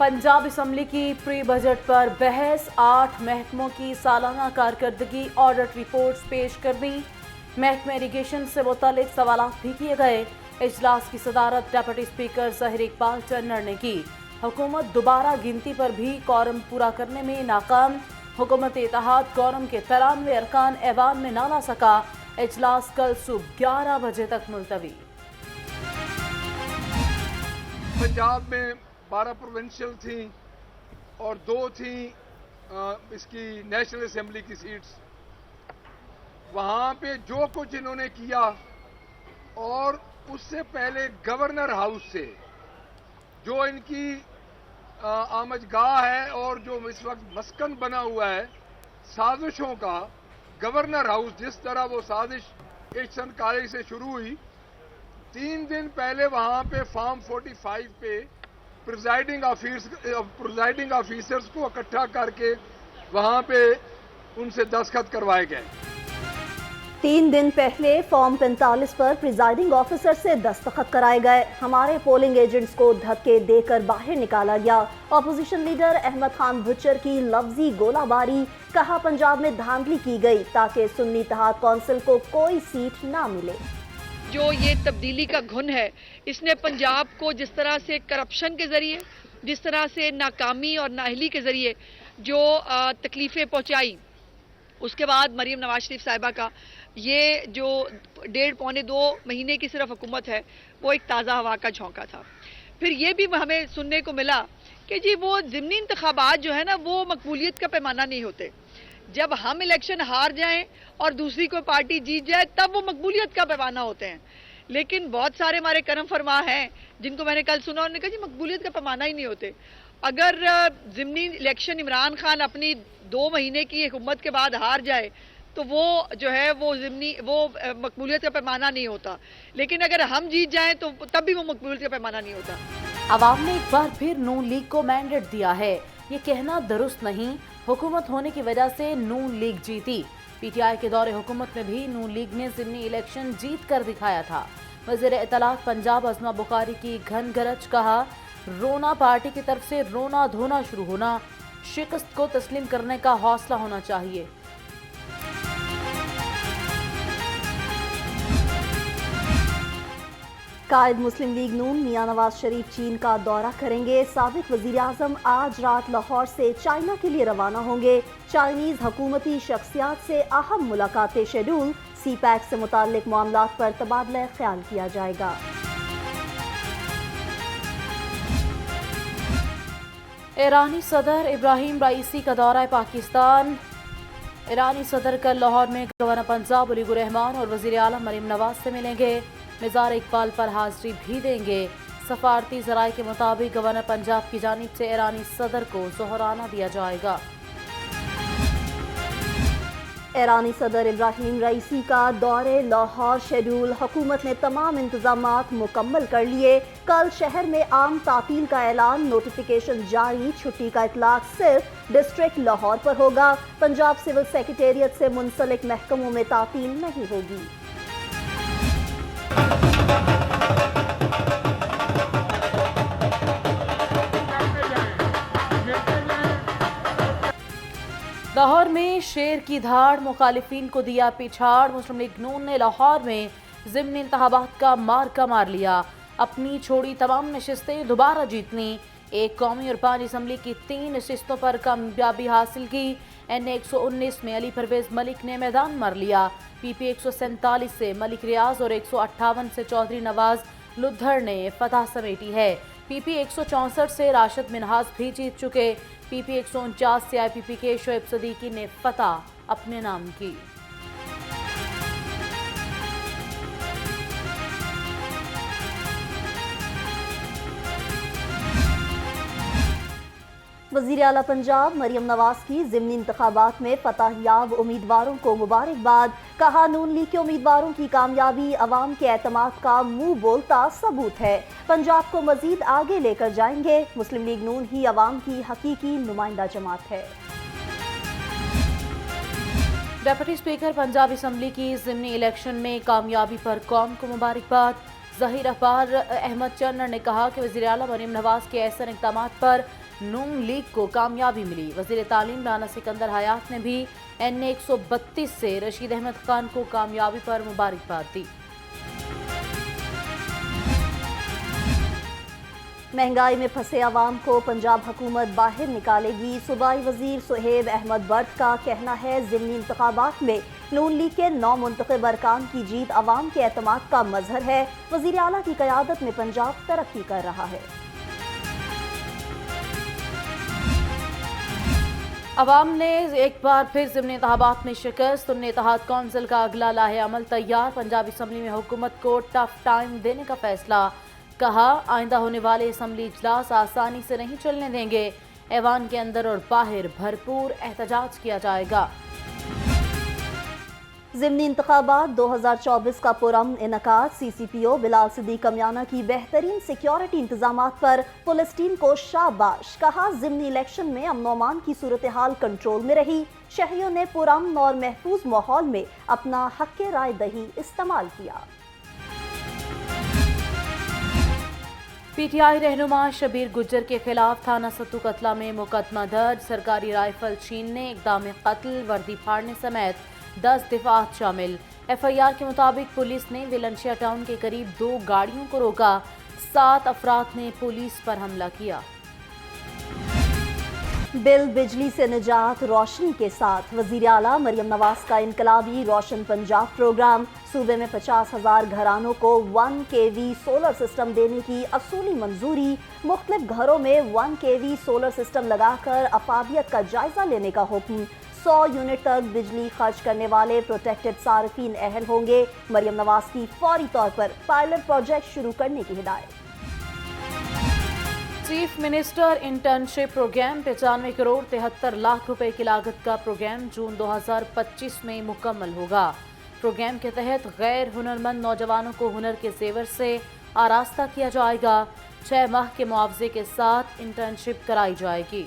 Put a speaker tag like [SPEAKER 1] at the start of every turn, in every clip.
[SPEAKER 1] Punjab assembly की pre budget पर बहस, 8 महकमों की सालाना कारकर्दगी ऑडिट रिपोर्ट्स पेश कर दी। महकमे इरीगेशन से मुतालिक सवाल भी किए गए। इजलास की सदारत डेप्यूटी स्पीकर ज़हीर इकबाल चन्नर ने की। हुकूमत दोबारा गिनती पर भी कौरम पूरा करने में नाकाम। हुकूमत इत्तेहाद कौरम के 93 अरकान ऐवान में ना ला सका। इजलास कल सुबह 11 बजे तक मुलतवी।
[SPEAKER 2] पंजाब में 12 प्रोविंशियल थी और 2 थी इसकी नेशनल असेंबली की सीट्स। वहाँ पे जो कुछ इन्होंने किया और उससे पहले गवर्नर हाउस से जो इनकी आमजगाह है और जो इस वक्त मस्कन बना हुआ है साजिशों का, गवर्नर हाउस जिस तरह वो साजिश एहसन कॉलेज से शुरू हुई, 3 दिन पहले वहाँ पे फॉर्म 45 पे प्रिजाइडिंग ऑफिसर्स को इकट्ठा करके वहाँ पे उनसे दस्तखत करवाए गए।
[SPEAKER 3] 3 दिन पहले फॉर्म 45 पर प्रिजाइडिंग ऑफिसर से दस्तखत कराए गए। हमारे पोलिंग एजेंट्स को धक्के देकर बाहर निकाला गया। अपोजिशन लीडर अहमद खान भुच्चर की लफ्जी गोलाबारी। कहा पंजाब में धांधली की गई ताकि सुन्नी इत्तेहाद कौंसिल को कोई सीट ना मिले।
[SPEAKER 4] जो ये तब्दीली का घुन है, इसने पंजाब को जिस तरह से करप्शन के जरिए, जिस तरह से नाकामी और नाअहली के जरिए जो तकलीफें पहुंचाई, उसके बाद मरीम नवाज शरीफ साहिबा का ये जो 1.5-2 महीने की सिर्फ हुकूमत है, वो एक ताज़ा हवा का झोंका था। फिर ये भी हमें सुनने को मिला कि जी वो ज़िमनी इंतखाबात जो है ना, वो मकबूलियत का पैमाना नहीं होते। जब हम इलेक्शन हार जाएं और दूसरी कोई पार्टी जीत जाए तब वो मकबूलियत का पैमाना होते हैं। लेकिन बहुत सारे हमारे करम फरमा हैं जिनको मैंने कल सुना, उन्होंने कहा जी मकबूलियत का पैमाना ही नहीं होते। अगर ज़िमनी इलेक्शन इमरान खान अपनी 2 महीने की हुकूमत के बाद हार जाए तो वो जो है वो मकबूलियत का पैमाना नहीं होता। लेकिन अगर हम जीत जाएं तो तब भी वो मकबूलियत का पैमाना नहीं होता।
[SPEAKER 1] अवाम ने एक बार फिर नून लीग को मैंडेट दिया है। ये कहना दुरुस्त नहीं, हुकूमत होने की वजह से नून लीग जीती। पीटीआई के दौरे हुकूमत में भी नून लीग ने ज़िमनी इलेक्शन जीत कर दिखाया था। वज़ीर इत्तलात पंजाब अज़मा बुखारी की घन गरज। कहा रोना पार्टी की तरफ से रोना धोना शुरू होना, शिकस्त को तस्लीम करने का हौसला होना चाहिए।
[SPEAKER 3] कायद मुस्लिम लीग नून मियां नवाज शरीफ चीन का दौरा करेंगे। साबिक वज़ीर आज़म आज रात लाहौर से चाइना के लिए रवाना होंगे। चाइनीज हुकूमती शख्सियात से अहम मुलाकातें शेड्यूल। सी पैक से मुताल्लिक मामलात पर तबादला ख्याल किया जाएगा।
[SPEAKER 1] ईरानी सदर इब्राहिम राइसी का दौरा पाकिस्तान। ईरानी सदर कल लाहौर में गवर्नर पंजाब वलीउर रहमान और वज़ीर आला मरीम नवाज से मिलेंगे। मिज़ार इकबाल पर हाजिरी भी देंगे। सफारती ज़राए के मुताबिक गवर्नर पंजाब की जानिब से ईरानी सदर को ज़ोहराना दिया जाएगा।
[SPEAKER 3] ईरानी सदर इब्राहिम राइसी का दौरे लाहौर शेड्यूल। हुकूमत ने तमाम इंतजामात मुकम्मल कर लिए। कल शहर में आम तातील का ऐलान, नोटिफिकेशन जारी। छुट्टी का इतलाक सिर्फ डिस्ट्रिक्ट लाहौर पर होगा। पंजाब सिविल सेक्रेटेरिएट से मुंसलिक महकमों में तातील नहीं होगी।
[SPEAKER 1] लाहौर में शेर की धाड़, मुखालिफिन को दिया पिछाड़। मुस्लिम लीग नून ने लाहौर में ज़िमनी इंतखाबात का मार्का मार लिया। अपनी छोड़ी तमाम नशिस्तें दोबारा जीतनी। एक कौमी और 5 असम्बली की 3 नशिस्तों पर कामयाबी हासिल की। NA 119 में अली परवेज मलिक ने मैदान मार लिया। PP 147 से मलिक रियाज और 158 से चौधरी नवाज लुद्धर ने फतह समेटी है। PP 164 से राशिद मिनहाज भी जीत चुके। PP 149 से IPP के शोएब सदीकी ने फतह अपने नाम की।
[SPEAKER 3] वज़ीर आला पंजाब मरीम नवाज की ज़िमनी इंतखाबात में फतह याब उम्मीदवारों को मुबारकबाद। कहा नून लीग के उम्मीदवारों की कामयाबी अवाम के एतमाद का मुंह बोलता सबूत है। पंजाब को मजीद आगे लेकर जाएंगे। मुस्लिम लीग नून ही अवाम की हकीकी नुमाइंदा जमात है।
[SPEAKER 1] डेप्यूटी स्पीकर पंजाब असम्बली की ज़िमनी इलेक्शन में कामयाबी पर कौम को मुबारकबाद। ज़हीर इकबाल अहमद चन्नर ने कहा कि वज़ीर आला मरीम नवाज के ऐसे इक़दामात पर نون لیگ کو کامیابی ملی. وزیر تعلیم رانا سکندر حیات نے بھی NA-132 سے رشید احمد خان کو کامیابی پر مبارکباد دی.
[SPEAKER 3] مہنگائی میں پھنسے عوام کو پنجاب حکومت باہر نکالے گی. صوبائی وزیر سہیب احمد برٹ کا کہنا ہے ضمنی انتخابات میں نون لیگ کے 9 منتخب ارکان کی جیت عوام کے اعتماد کا مظہر ہے. وزیر اعلیٰ کی قیادت میں پنجاب ترقی کر رہا ہے.
[SPEAKER 1] عوام نے ایک بار پھر ضمنی انتخابات میں شکست. سنی اتحاد کونسل کا اگلا لاہے عمل تیار. پنجاب اسمبلی میں حکومت کو ٹف ٹائم دینے کا فیصلہ. کہا آئندہ ہونے والے اسمبلی اجلاس آسانی سے نہیں چلنے دیں گے. ایوان کے اندر اور باہر بھرپور احتجاج کیا جائے گا.
[SPEAKER 3] ضمنی انتخابات 2024 کا پرامن انعقاد. CCPO بلال صدیق کمیانہ کی بہترین سیکیورٹی انتظامات پر پولیس ٹیم کو شاباش. کہا ضمنی الیکشن میں امن و امان کی صورتحال کنٹرول میں رہی. شہریوں نے پرامن اور محفوظ ماحول میں اپنا حق رائے دہی استعمال کیا.
[SPEAKER 1] PTI رہنما شبیر گجر کے خلاف تھانہ ستو قتلہ میں مقدمہ درج. سرکاری رائفل چھیننے، اقدام قتل، وردی پھاڑنے سمیت 10 دفعات شامل. FIR کے مطابق پولیس نے ویلنشیا ٹاؤن کے قریب 2 گاڑیوں کو روکا. 7 افراد نے پولیس پر حملہ کیا.
[SPEAKER 3] بل بجلی سے نجات روشنی کے ساتھ. وزیر اعلیٰ مریم نواز کا انقلابی روشن پنجاب پروگرام. صوبے میں 50,000 گھرانوں کو 1 kV سولر سسٹم دینے کی اصولی منظوری. مختلف گھروں میں 1 kV سولر سسٹم لگا کر افادیت کا جائزہ لینے کا حکم. 100 یونٹ تک بجلی خرچ کرنے والے پروٹیکٹڈ صارفین اہل ہوں گے. مریم نواز کی فوری طور پر پائلٹ پروجیکٹ شروع کرنے کی ہدایت.
[SPEAKER 1] Chief minister internship programme 95 crore 73 lakh روپے کی لاگت کا پروگرام جون 2025 میں مکمل ہوگا. پروگرام کے تحت غیر ہنرمند نوجوانوں کو ہنر کے زیور سے آراستہ کیا جائے گا. 6 ماہ کے معاوضے کے ساتھ انٹرنشپ کرائی جائے گی.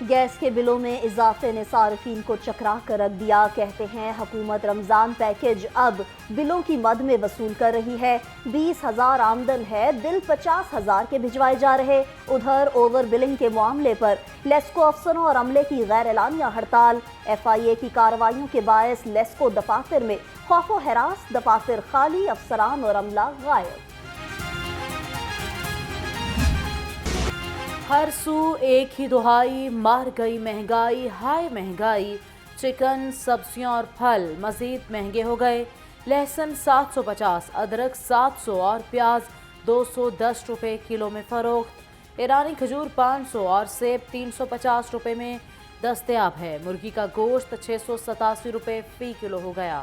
[SPEAKER 3] گیس کے بلوں میں اضافے نے صارفین کو چکرا کر رکھ دیا. کہتے ہیں حکومت رمضان پیکج اب بلوں کی مد میں وصول کر رہی ہے. 20,000 آمدن ہے، بل 50,000 کے بھجوائے جا رہے. ادھر اوور بلنگ کے معاملے پر لیسکو افسروں اور عملے کی غیر اعلانیہ ہڑتال. FIA کی کارروائیوں کے باعث لیسکو دفاتر میں خوف و ہراس. دفاتر خالی، افسران اور عملہ غائب.
[SPEAKER 1] ہر سو ایک ہی دہائی، مار گئی مہنگائی. ہائے مہنگائی. چکن، سبزیاں اور پھل مزید مہنگے ہو گئے. لہسن 750، ادرک 700 اور پیاز 210 روپے کلو میں فروخت. ایرانی کھجور 500 اور سیب 350 روپے میں دستیاب ہے. مرغی کا گوشت 687 روپے فی کلو ہو گیا.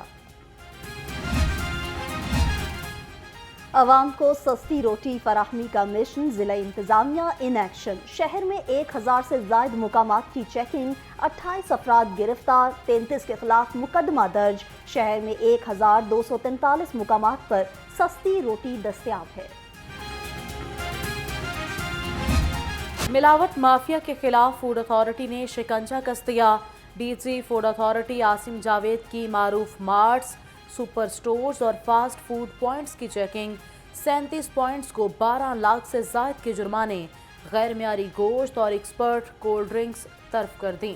[SPEAKER 3] عوام کو سستی روٹی فراہمی کا مشن. ضلع انتظامیہ ان ایکشن. شہر میں 1000 سے زائد مقامات کی چیکنگ. 28 افراد گرفتار. 33 کے خلاف مقدمہ درج. شہر میں 1243 مقامات پر سستی روٹی دستیاب ہے.
[SPEAKER 1] ملاوٹ مافیا کے خلاف فوڈ اتھارٹی نے شکنجہ کس دیا. DG food authority Asim Javed کی معروف مارٹس، سپر سٹورز اور فاسٹ فوڈ پوائنٹس کی چیکنگ. 37 پوائنٹس کو 12 لاکھ سے زائد کے جرمانے. غیر معیاری گوشت اور ایکسپرٹ کولڈ ڈرنکس طرف کر دیں.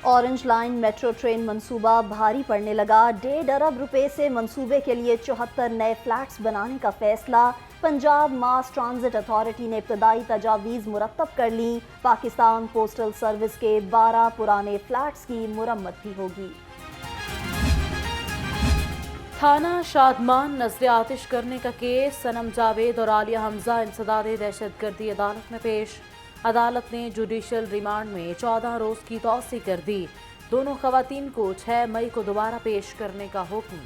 [SPEAKER 3] اورنج لائن میٹرو ٹرین منصوبہ بھاری پڑنے لگا. 1.5 ارب روپے سے منصوبے کے لیے 74 نئے فلیٹس بنانے کا فیصلہ. پنجاب ماس ٹرانزٹ اتھارٹی نے ابتدائی تجاویز مرتب کر لیں. پاکستان پوسٹل سروس کے 12 پرانے فلیٹس کی مرمت بھی ہوگی.
[SPEAKER 1] تھانہ شادمان نظر آتش کرنے کا کیس. صنم جاوید اور عالیہ حمزہ انسداد دہشت گردی عدالت میں پیش. عدالت نے جوڈیشل ریمانڈ میں 14 روز کی توسیع کر دی. دونوں خواتین کو 6 مئی کو دوبارہ پیش کرنے کا حکم.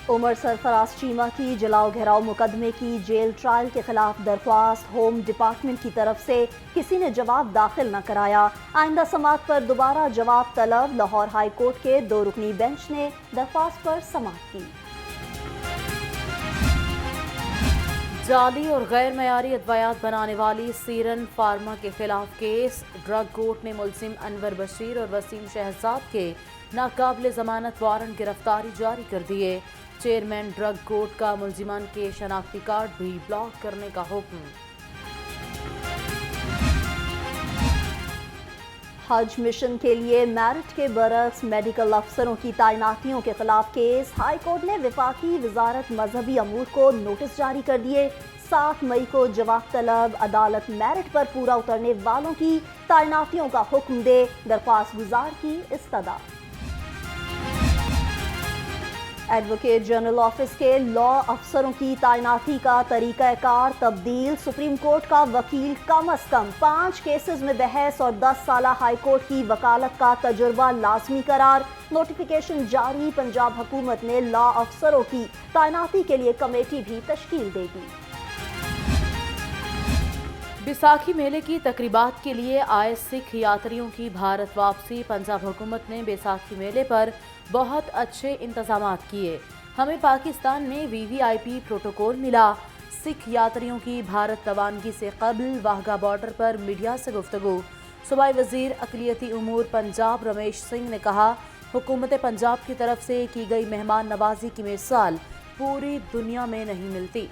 [SPEAKER 3] عمر سرفراز چیمہ کی جلاؤ گھیراؤ مقدمے کی جیل ٹرائل کے خلاف درخواست. ہوم ڈپارٹمنٹ کی طرف سے کسی نے جواب داخل نہ کرایا. آئندہ سماعت پر دوبارہ جواب طلب. لاہور ہائی کورٹ کے 2 رکنی بینچ نے درخواست پر سماعت کی.
[SPEAKER 1] जाली और गैर मयारी अद्वियात बनाने वाली सीरन फार्मा के खिलाफ केस। ड्रग कोर्ट ने मुलजिम अनवर बशीर और वसीम शहजाद के नाकाबिले जमानत वारंट गिरफ्तारी जारी कर दिए। चेयरमैन ड्रग कोर्ट का मुलजिमान के शनाख्ती कार्ड भी ब्लॉक करने का हुक्म।
[SPEAKER 3] हज मिशन के लिए मेरिट के बरक्स मेडिकल अफसरों की तैनातियों के खिलाफ केस। हाई कोर्ट ने वफाकी वजारत मजहबी अमूर को नोटिस जारी कर दिए। 7 मई को जवाब तलब अदालत मेरिट पर पूरा उतरने वालों की तैनातियों का हुक्म दे, दरख्वास्त गुजार की इस्तदा। एडवोकेट जनरल ऑफिस के लॉ अफसरों की तैनाती का तरीक़ाकार तब्दील। सुप्रीम कोर्ट का वकील कम अज कम 5 केसेस में बहस और 10 साल हाई कोर्ट की वकालत का तजुर्बा लाजमी करार। नोटिफिकेशन जारी। पंजाब हुकूमत ने लॉ अफसरों की तैनाती के लिए कमेटी भी तश्कील देगी।
[SPEAKER 1] बैसाखी मेले की तकरीबात के लिए आए सिख यात्रियों की भारत वापसी। पंजाब हुकूमत ने बैसाखी मेले पर बहुत अच्छे इंतजामात किए। हमें पाकिस्तान में VVIP प्रोटोकॉल मिला। सिख यात्रियों की भारत रवानगी से कबल वाघा बॉर्डर पर मीडिया से गुफ्तगू। सूबाई वजीर अक़लियती उमूर पंजाब रमेश सिंह ने कहा, हुकूमत पंजाब की तरफ से की गई मेहमान नवाजी की मिसाल पूरी दुनिया में नहीं मिलती।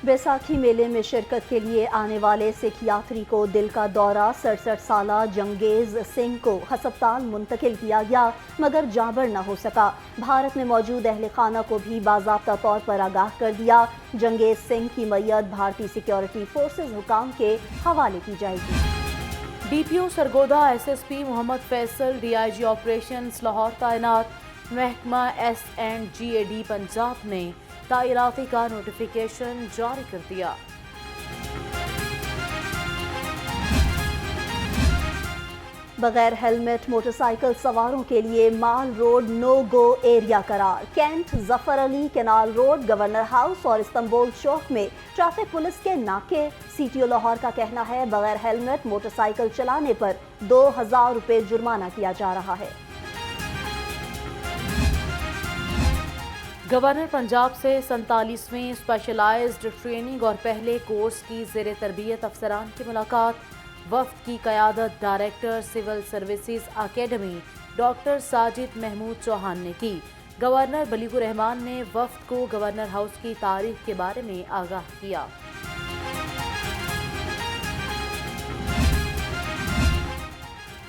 [SPEAKER 3] बैसाखी मेले में शिरकत के लिए आने वाले सिख यात्री को दिल का दौरा। 67 साला जंगेज सिंह को हस्पताल मुंतकिल किया गया मगर जाबर न हो सका। भारत में मौजूद अहले खाना को भी बाज़ाब्ता तौर पर आगाह कर दिया। जंगेज सिंह की मैयत भारतीय सिक्योरिटी फोर्सेज हुकाम के हवाले की जाएगी।
[SPEAKER 1] DPO Sargodha SSP Mohammad Faisal DIG operations Lahore तैनात। महकमा S&GAD पंजाब ने तायराती का नोटिफिकेशन जारी कर दिया।
[SPEAKER 3] बगैर हेलमेट मोटरसाइकिल सवारों के लिए Mall Road no go area करार। Cantt, Zafar Ali, Canal Road, Governor House और इस्तांबुल चौक में ट्रैफिक पुलिस के नाके। CTO लाहौर का कहना है बगैर हेलमेट मोटरसाइकिल चलाने पर 2000 रुपये जुर्माना किया जा रहा है।
[SPEAKER 1] गवर्नर पंजाब से 47वीं स्पेशलाइज्ड ट्रेनिंग और पहले कोर्स की ज़ेर तरबियत अफसरान की मुलाकात। वफ्द की क़यादत director civil services academy doctor Sajid Mahmood Chauhan ने की। गवर्नर बलीगुर रहमान ने वफ्द को गवर्नर हाउस की तारीख के बारे में आगाह किया।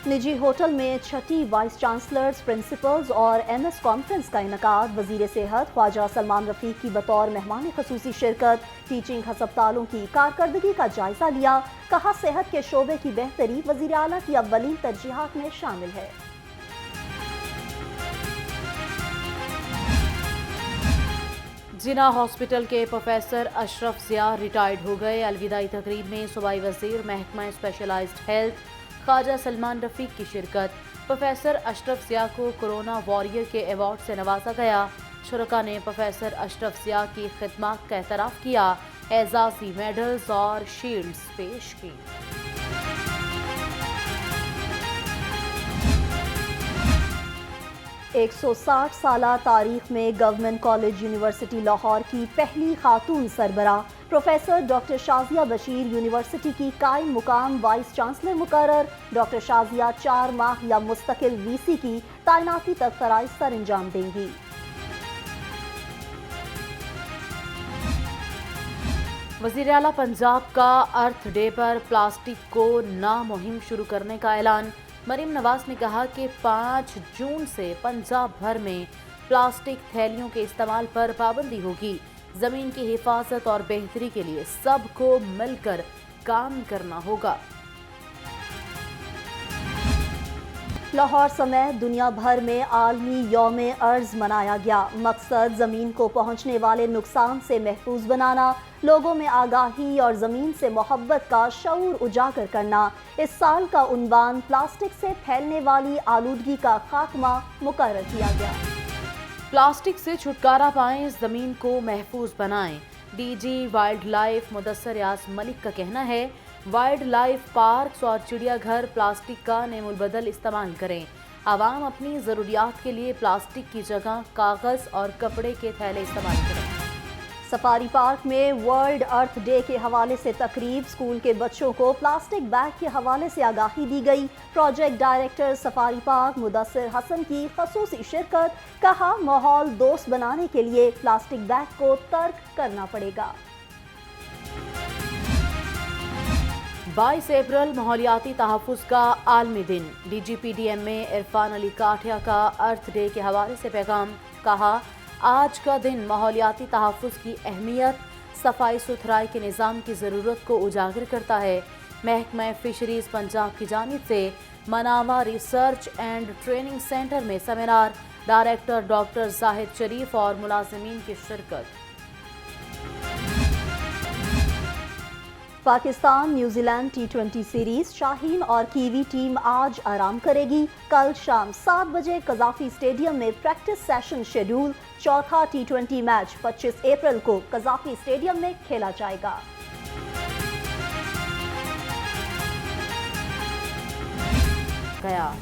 [SPEAKER 3] निजी होटल में छठी वाइस चांसलर्स, प्रिंसिपल्स और MS कॉन्फ्रेंस का इनकाद। वजीर सेहत ख्वाजा सलमान रफीक की बतौर मेहमान खसूसी शिरकत। टीचिंग हस्पतालों की कारकर्दगी का जायजा लिया। कहा सेहत के शोबे की बेहतरी वजीर आला की अव्वलीन तरजीहात में शामिल है।
[SPEAKER 1] जिना हॉस्पिटल के प्रोफेसर अशरफ ज़िया रिटायर्ड हो गए। अलविदाई तकरीब में सूबाई वजीर महकमा स्पेशलाइज्ड हेल्थ ख्वाजा सलमान रफीक की शिरकत। प्रोफेसर अशरफ ज़िया को कोरोना वॉरियर के अवार्ड से नवाजा गया। शुरका ने प्रोफेसर अशरफ ज़िया की खिदमत का एतराफ़ किया। एजाज़ी मेडल्स और शील्ड्स पेश की।
[SPEAKER 3] 160 साला तारीख में गवर्नमेंट कॉलेज यूनिवर्सिटी लाहौर की पहली खातून सरबराह professor doctor Shazia Bashir university की कायम मुकाम वाइस चांसलर मुकर्रर। डॉक्टर शाजिया 4 माह या मुस्तकिल VC की तैनाती तक फराइज सर अंजाम देंगी।
[SPEAKER 1] वज़ीर आला पंजाब का अर्थ डे पर प्लास्टिक को ना मुहिम शुरू करने का ऐलान। मरीम नवाज ने कहा कि 5 जून से पंजाब भर में प्लास्टिक थैलियों के इस्तेमाल पर पाबंदी होगी। ज़मीन की हिफाजत और बेहतरी के लिए सबको मिलकर काम करना होगा।
[SPEAKER 3] लाहौर समेत दुनिया भर में आलमी यौम अर्ज मनाया गया। मकसद ज़मीन को पहुँचने वाले नुकसान से महफूज बनाना, लोगों में आगाही और ज़मीन से मोहब्बत का शऊर उजागर करना। इस साल का उन्वान प्लास्टिक से फैलने वाली आलूदगी का खात्मा मुकर्रर किया गया।
[SPEAKER 1] प्लास्टिक से छुटकारा पाएं, ज़मीन को महफूज बनाएं। DG वाइल्ड लाइफ मुदस्सर यास मलिक का कहना है वाइल्ड लाइफ पार्क्स और चिड़ियाघर प्लास्टिक का नेमुल बदल इस्तेमाल करें। आवाम अपनी ज़रूरियात के लिए प्लास्टिक की जगह कागज़ और कपड़े के थैले इस्तेमाल करें।
[SPEAKER 3] सफारी पार्क में वर्ल्ड अर्थ डे के हवाले से तकरीब, स्कूल के बच्चों को प्लास्टिक बैग के हवाले से आगाही दी गई। Project director safari park Mudassir Hasan की खसूसी शिरकत, कहा माहौल दोस्त बनाने के लिए प्लास्टिक बैग को तर्क करना पड़ेगा।
[SPEAKER 1] 22 अप्रैल माहौलियाती तहफ़्फ़ुज़ का आलमी दिन, DGPDMA इरफान अली काठिया का अर्थ डे के हवाले से पैगाम, कहा आज का दिन माहौलियाती तहफ़्फ़ुज़ की अहमियत, सफाई सुथराई के निज़ाम की ज़रूरत को उजागर करता है। महकमा फ़िशरीज़ पंजाब की जानिब से मनावा रिसर्च एंड ट्रेनिंग सेंटर में सेमिनार, डायरेक्टर डॉक्टर जाहिद शरीफ और मुलाजिमीन की शिरकत।
[SPEAKER 3] Pakistan New Zealand T20 series, Shaheen और कीवी टीम आज आराम करेगी। कल शाम 7 बजे कज़ाफ़ी स्टेडियम में प्रैक्टिस सेशन शेड्यूल। चौथा T20 मैच 25 अप्रैल को कज़ाफ़ी स्टेडियम में खेला जाएगा।
[SPEAKER 1] गया